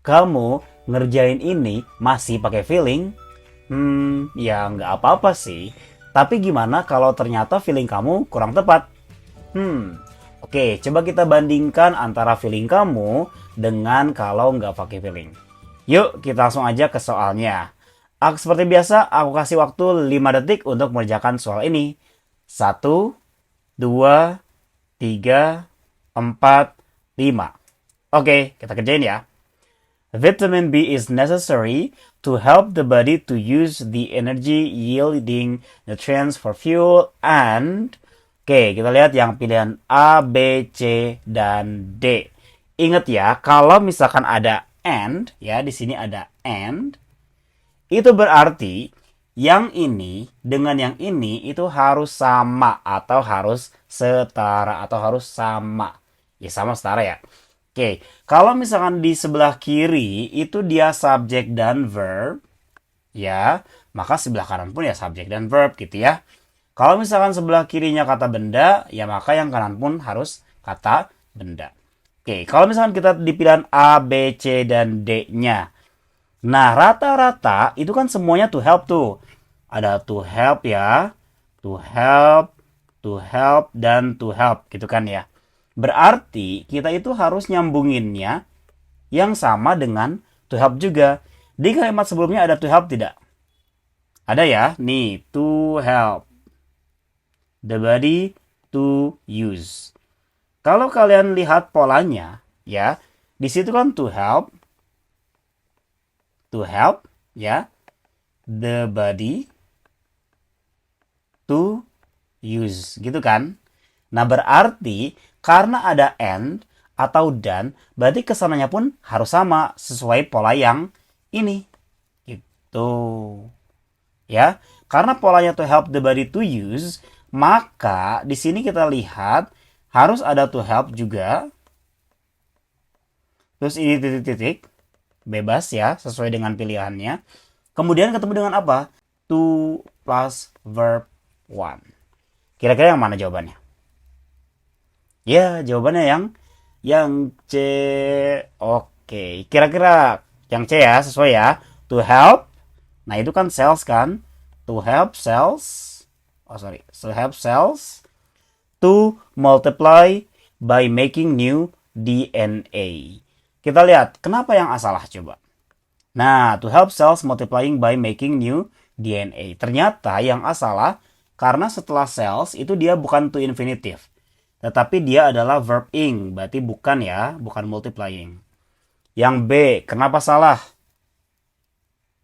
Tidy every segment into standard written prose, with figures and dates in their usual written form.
kamu ngerjain ini masih pakai feeling? Ya nggak apa-apa sih. Tapi gimana kalau ternyata feeling kamu kurang tepat? Oke, coba kita bandingkan antara feeling kamu dengan kalau nggak pakai feeling. Yuk, kita langsung aja ke soalnya. Seperti biasa, aku kasih waktu 5 detik untuk mengerjakan soal ini. 1, 2, 3, 4, 5. Oke, kita kerjain ya. Vitamin B is necessary to help the body to use the energy yielding nutrients for fuel and... Oke, kita lihat yang pilihan A, B, C, dan D. Ingat ya, kalau misalkan ada and, ya di sini ada and, itu berarti yang ini dengan yang ini itu harus sama atau harus setara atau harus sama. Ya sama setara ya. Oke, kalau misalkan di sebelah kiri itu dia subjek dan verb, ya, maka sebelah kanan pun ya subjek dan verb gitu ya. Kalau misalkan sebelah kirinya kata benda, ya maka yang kanan pun harus kata benda. Oke, kalau misalkan kita di pilihan A, B, C, dan D-nya. Nah, rata-rata itu kan semuanya to help tuh. Ada to help ya, to help, dan to help gitu kan ya. Berarti kita itu harus nyambunginnya yang sama dengan to help juga. Di kalimat sebelumnya ada to help tidak? Ada ya, nih, to help the body to use. Kalau kalian lihat polanya, ya, di situ kan to help, ya, the body to use, gitu kan? Nah, berarti karena ada and atau dan, berarti kesananya pun harus sama sesuai pola yang ini. Gitu. Ya, karena polanya to help the body to use, maka di sini kita lihat harus ada to help juga. Terus ini titik-titik bebas ya, sesuai dengan pilihannya. Kemudian ketemu dengan apa? To plus verb one. Kira-kira yang mana jawabannya? Ya, jawabannya yang C. Oke, kira-kira yang C ya, sesuai ya. To help. Nah, itu kan cells kan? To help cells. To help cells to multiply by making new DNA. Kita lihat, kenapa yang A salah coba? Nah, to help cells multiplying by making new DNA. Ternyata yang A salah karena setelah cells itu dia bukan to infinitive. Tetapi dia adalah verb ing, berarti bukan ya, bukan multiplying. Yang B, kenapa salah?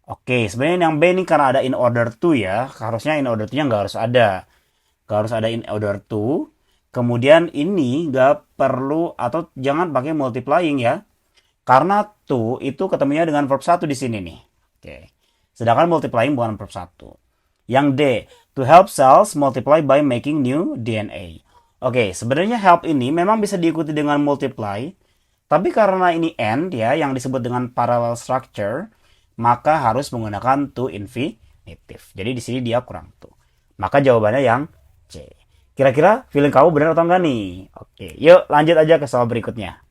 Oke, sebenarnya yang B ini karena ada in order to ya. Harusnya in order to-nya nggak harus ada. Nggak harus ada in order to. Kemudian ini nggak perlu atau jangan pakai multiplying ya. Karena to itu ketemunya dengan verb 1 di sini nih. Oke. Sedangkan multiplying bukan verb 1. Yang D, to help cells multiply by making new DNA. Oke, sebenarnya help ini memang bisa diikuti dengan multiply. Tapi karena ini and ya, yang disebut dengan parallel structure, maka harus menggunakan to infinitive. Jadi di sini dia kurang to. Maka jawabannya yang C. Kira-kira feeling kamu benar atau enggak nih? Oke, yuk lanjut aja ke soal berikutnya.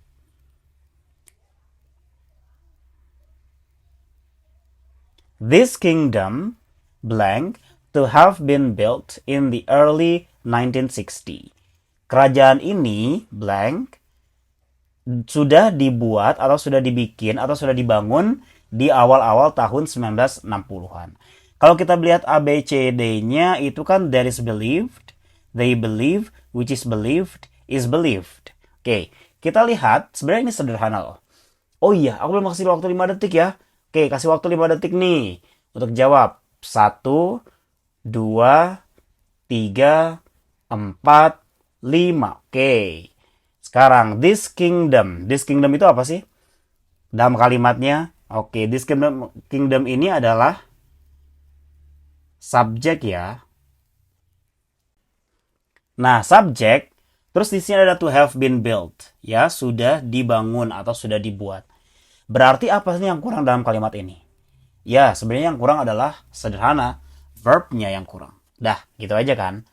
This kingdom blank to have been built in the early 1960. Kerajaan ini blank sudah dibuat atau sudah dibikin atau sudah dibangun di awal-awal tahun 1960-an. Kalau kita lihat A, B, C, D-nya itu kan there is believed, they believe, which is believed. Oke, kita lihat sebenarnya ini sederhana loh. Oh iya, aku belum kasih waktu 5 detik ya. Oke, kasih waktu 5 detik nih untuk jawab. 1, 2, 3, 4, 5. Oke. Sekarang, this kingdom. This kingdom itu apa sih? Dalam kalimatnya. Oke, this kingdom ini adalah subjek ya. Nah, subjek. Terus di sini ada to have been built. Ya, sudah dibangun atau sudah dibuat. Berarti apa sih yang kurang dalam kalimat ini? Ya, sebenarnya yang kurang adalah sederhana. Verbnya yang kurang. Dah, gitu aja kan?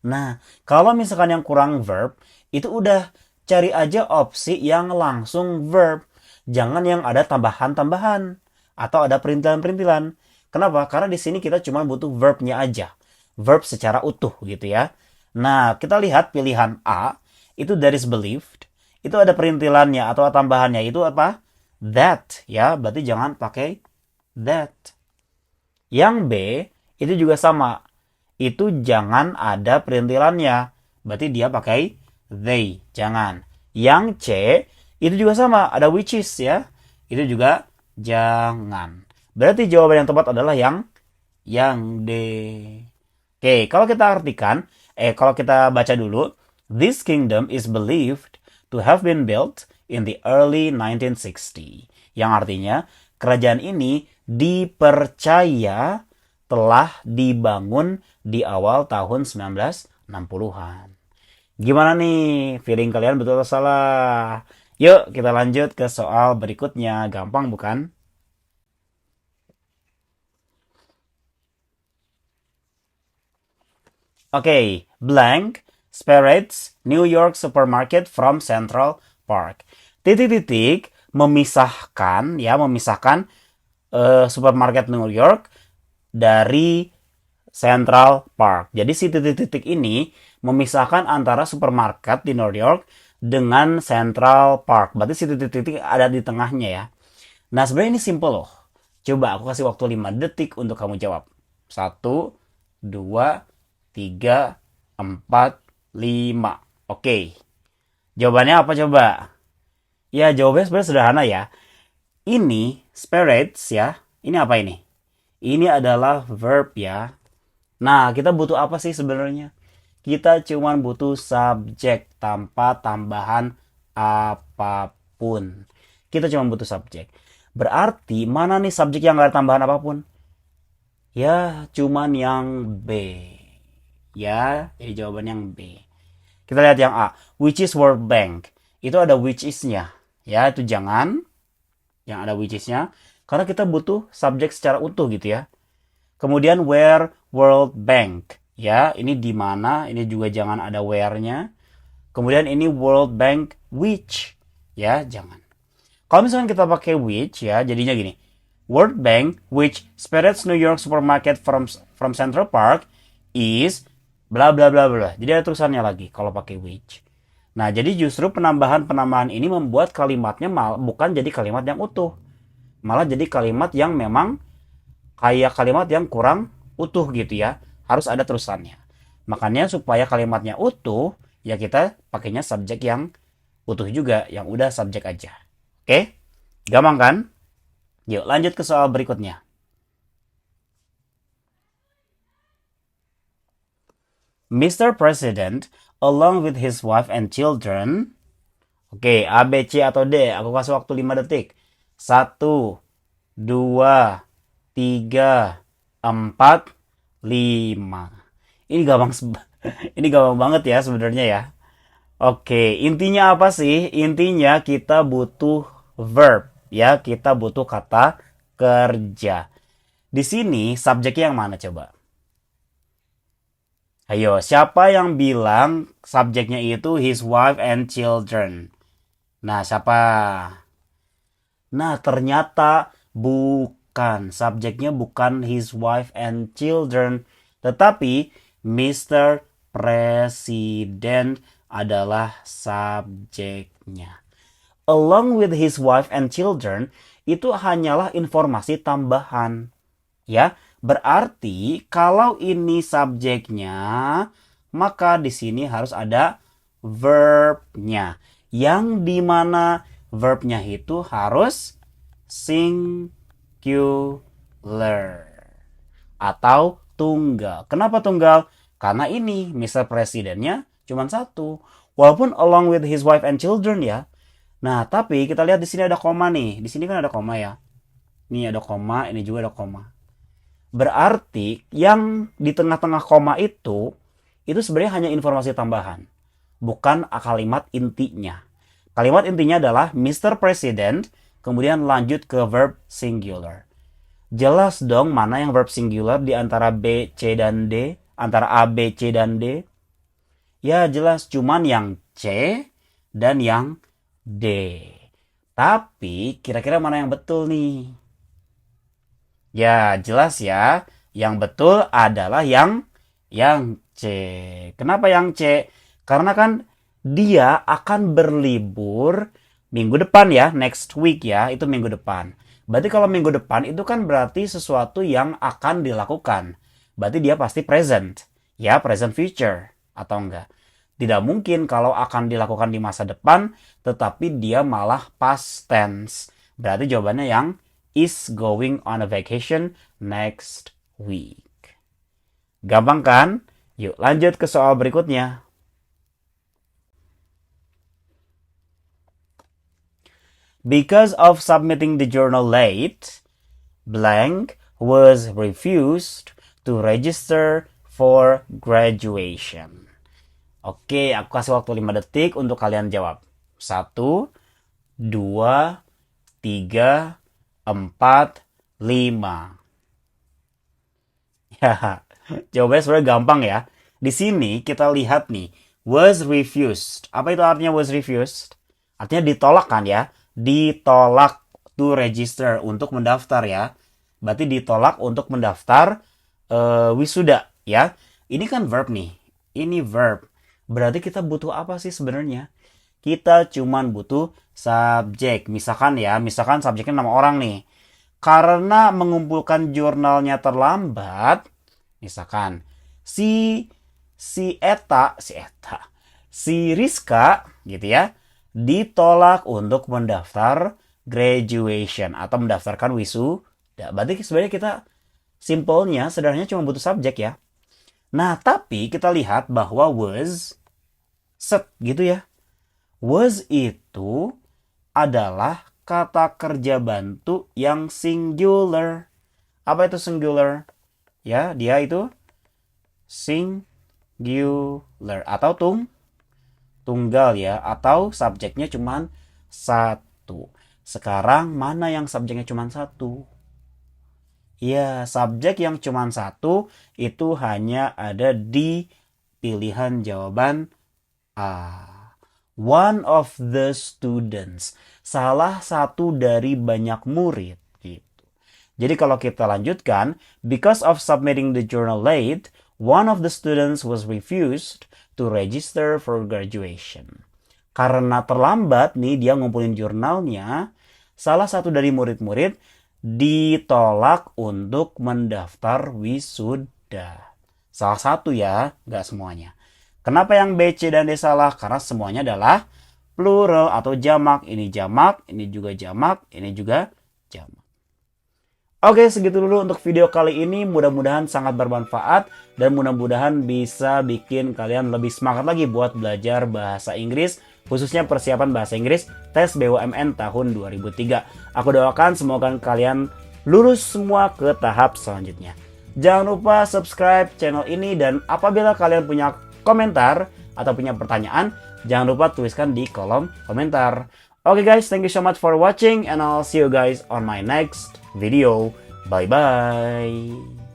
Nah, kalau misalkan yang kurang verb, itu udah cari aja opsi yang langsung verb. Jangan yang ada tambahan-tambahan atau ada perintilan-perintilan. Kenapa? Karena di sini kita cuma butuh verbnya aja. Verb secara utuh gitu ya. Nah, kita lihat pilihan A, itu that is believed. Itu ada perintilannya atau tambahannya. Itu apa? That ya, berarti jangan pakai that. Yang B, itu juga sama. Itu jangan ada perintilannya. Berarti dia pakai they, jangan. Yang C, itu juga sama, ada which is ya. Itu juga jangan. Berarti jawaban yang tepat adalah yang D. Oke, kalau kita baca dulu, this kingdom is believed to have been built in the early 1960. Yang artinya, kerajaan ini dipercaya telah dibangun di awal tahun 1960-an. Gimana nih? Feeling kalian betul atau salah? Yuk, kita lanjut ke soal berikutnya. Gampang bukan? Oke, blank separates New York supermarket from Central Park. Titik-titik memisahkan supermarket New York dari Central Park. Jadi si titik-titik ini memisahkan antara supermarket di New York dengan Central Park. Berarti si titik-titik ada di tengahnya ya. Nah, sebenarnya ini simple loh. Coba aku kasih waktu 5 detik untuk kamu jawab. 1, 2, 3, 4, 5. Oke. Jawabannya apa coba? Ya, jawabannya sebenarnya sederhana ya. Ini spirits ya. Ini apa ini? Ini adalah verb ya. Nah, kita butuh apa sih sebenarnya? Kita cuma butuh subjek tanpa tambahan apapun. Kita cuma butuh subjek. Berarti mana nih subjek yang gak ada tambahan apapun? Ya, cuman yang B. Ya, jadi jawaban yang B. Kita lihat yang A. Which is World Bank? Itu ada which is-nya. Ya, itu jangan. Yang ada which is-nya. Karena kita butuh subjek secara utuh gitu ya. Kemudian where World Bank. Ya, ini di mana? Ini juga jangan ada where-nya. Kemudian ini World Bank which. Ya, jangan. Kalau misalkan kita pakai which ya, jadinya gini. World Bank which separates New York supermarket from Central Park is bla bla bla bla. Jadi ada tulisannya lagi kalau pakai which. Nah, jadi justru penambahan-penambahan ini membuat kalimatnya bukan jadi kalimat yang utuh. Malah jadi kalimat yang memang kayak kalimat yang kurang utuh gitu ya. Harus ada terusannya. Makanya supaya kalimatnya utuh, ya kita pakainya subjek yang utuh juga, yang udah subjek aja. Oke? Gampang kan? Yuk lanjut ke soal berikutnya. Mr. President, along with his wife and children. Oke, A, B, C, atau D? Aku kasih waktu 5 detik. 1, 2, 3, 4, 5. Ini gampang ini gampang banget ya sebenarnya ya. Oke, intinya apa sih? Intinya kita butuh verb ya, kita butuh kata kerja. Di sini subjeknya yang mana coba? Ayo, siapa yang bilang subjeknya itu his wife and children? Nah, siapa? Nah, ternyata bukan. Subjeknya bukan his wife and children. Tetapi Mr. President adalah subjeknya. Along with his wife and children, itu hanyalah informasi tambahan. Ya, berarti kalau ini subjeknya, maka di sini harus ada verbnya. Yang dimana verbnya itu harus singular atau tunggal. Kenapa tunggal? Karena ini Mr. Presidennya cuma satu. Walaupun along with his wife and children ya. Nah, tapi kita lihat di sini ada koma nih. Di sini kan ada koma ya. Ini ada koma, ini juga ada koma. Berarti yang di tengah-tengah koma itu sebenarnya hanya informasi tambahan. Bukan kalimat intinya. Kalimat intinya adalah Mr. President, kemudian lanjut ke verb singular. Jelas dong mana yang verb singular di antara B, C, dan D? Antara A, B, C, dan D? Ya jelas, cuman yang C dan yang D. Tapi kira-kira mana yang betul nih? Ya, jelas ya. Yang betul adalah yang C. Kenapa yang C? Karena kan dia akan berlibur minggu depan ya, next week ya, itu minggu depan. Berarti kalau minggu depan itu kan berarti sesuatu yang akan dilakukan. Berarti dia pasti present. Ya, present future. Atau enggak? Tidak mungkin kalau akan dilakukan di masa depan, tetapi dia malah past tense. Berarti jawabannya yang is going on a vacation next week. Gampang kan? Yuk lanjut ke soal berikutnya. Because of submitting the journal late, blank was refused to register for graduation. Oke, aku kasih waktu 5 detik untuk kalian jawab. 1, 2, 3, 4, 5. Ya, jawabannya sebenarnya gampang ya. Di sini kita lihat nih, was refused. Apa itu artinya was refused? Artinya ditolak kan ya? Ditolak to register, untuk mendaftar ya. Berarti ditolak untuk mendaftar wisuda ya. Ini kan verb nih. Ini verb. Berarti kita butuh apa sih sebenarnya? Kita cuman butuh subjek. Misalkan ya, misalkan subjeknya nama orang nih. Karena mengumpulkan jurnalnya terlambat, misalkan si Rizka gitu ya, ditolak untuk mendaftar graduation atau mendaftarkan wisuda. Berarti sebenarnya kita simpelnya sederhananya cuma butuh subjek ya. Nah, tapi kita lihat bahwa was set gitu ya. Was itu adalah kata kerja bantu yang singular. Apa itu singular? Ya, dia itu singular atau tunggal ya, atau subjeknya cuma satu. Sekarang mana yang subjeknya cuma satu? Ya, subjek yang cuma satu itu hanya ada di pilihan jawaban A. One of the students. Salah satu dari banyak murid. Gitu. Jadi kalau kita lanjutkan, because of submitting the journal late, one of the students was refused to register for graduation. Karena terlambat nih dia ngumpulin jurnalnya, salah satu dari murid-murid ditolak untuk mendaftar wisuda. Salah satu ya, nggak semuanya. Kenapa yang B, C, dan D salah? Karena semuanya adalah plural atau jamak. Ini jamak, ini juga jamak, ini juga jamak. Oke, segitu dulu untuk video kali ini. Mudah-mudahan sangat bermanfaat dan mudah-mudahan bisa bikin kalian lebih semangat lagi buat belajar bahasa Inggris, khususnya persiapan bahasa Inggris tes BUMN tahun 2003. Aku doakan semoga kalian lulus semua ke tahap selanjutnya. Jangan lupa subscribe channel ini dan apabila kalian punya komentar atau punya pertanyaan, jangan lupa tuliskan di kolom komentar. Okay guys, thank you so much for watching and I'll see you guys on my next video. Bye bye.